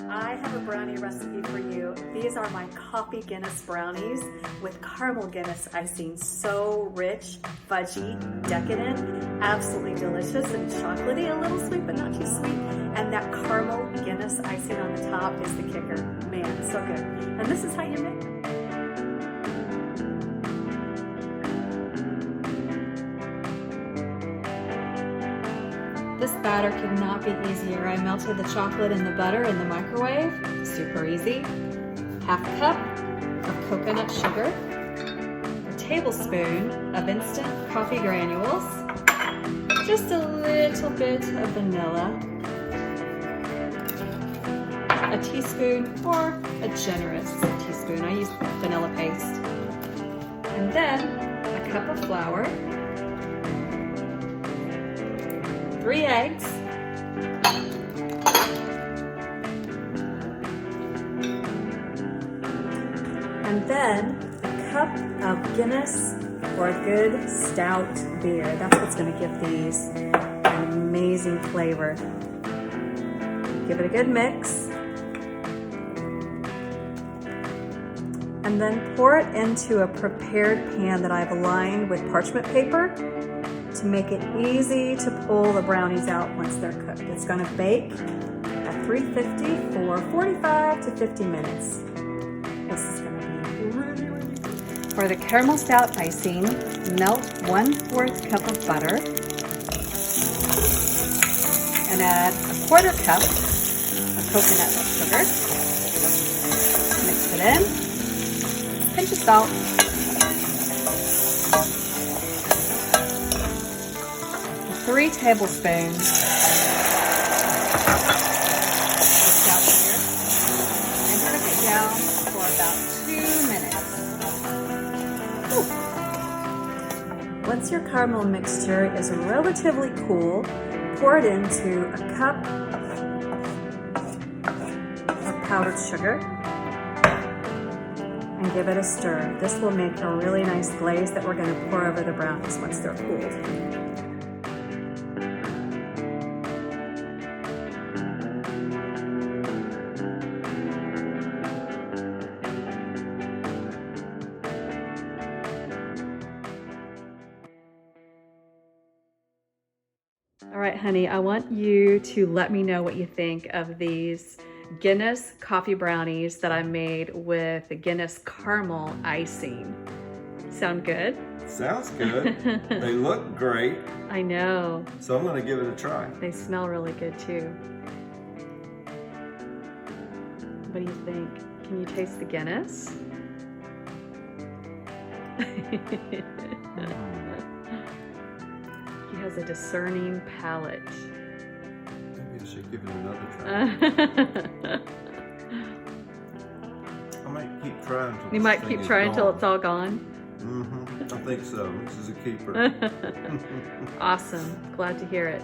I have a brownie recipe for you. These are my coffee Guinness brownies with caramel Guinness icing. So rich, fudgy, decadent, absolutely delicious, and chocolatey, a little sweet but not too sweet. And that caramel Guinness icing on the top is the kicker. Man, so good. And this is how you make them. This batter could not be easier. I melted the chocolate in the butter in the microwave. Super easy. Half a cup of coconut sugar, a tablespoon of instant coffee granules, just a little bit of vanilla, a teaspoon or a generous teaspoon. I use vanilla paste. And then a cup of flour, 3 eggs, and then a cup of Guinness or a good stout beer. That's what's going to give these an amazing flavor. Give it a good mix. And then pour it into a prepared pan that I've lined with parchment paper to make it easy to pull the brownies out once they're cooked. It's going to bake at 350 for 45 to 50 minutes. This is going to be really, really good. For the caramel stout icing, melt 1/4 cup of butter and add 1/4 cup of coconut sugar. Mix it in. Pinch of salt. 3 tablespoons of stout sugar and cook it down for about 2 minutes. Ooh. Once your caramel mixture is relatively cool, pour it into a cup of powdered sugar and give it a stir. This will make a really nice glaze that we're going to pour over the brownies once they're cooled. All right, honey, I want you to let me know what you think of these Guinness coffee brownies that I made with the Guinness caramel icing. Sound good? Sounds good. They look great. I know. So I'm gonna give it a try. They smell really good too. What do you think? Can you taste the Guinness? He has a discerning palate. Maybe I should give it another try. I might keep trying. You might keep trying until it's all gone. I think so. This is a keeper. Awesome. Glad to hear it.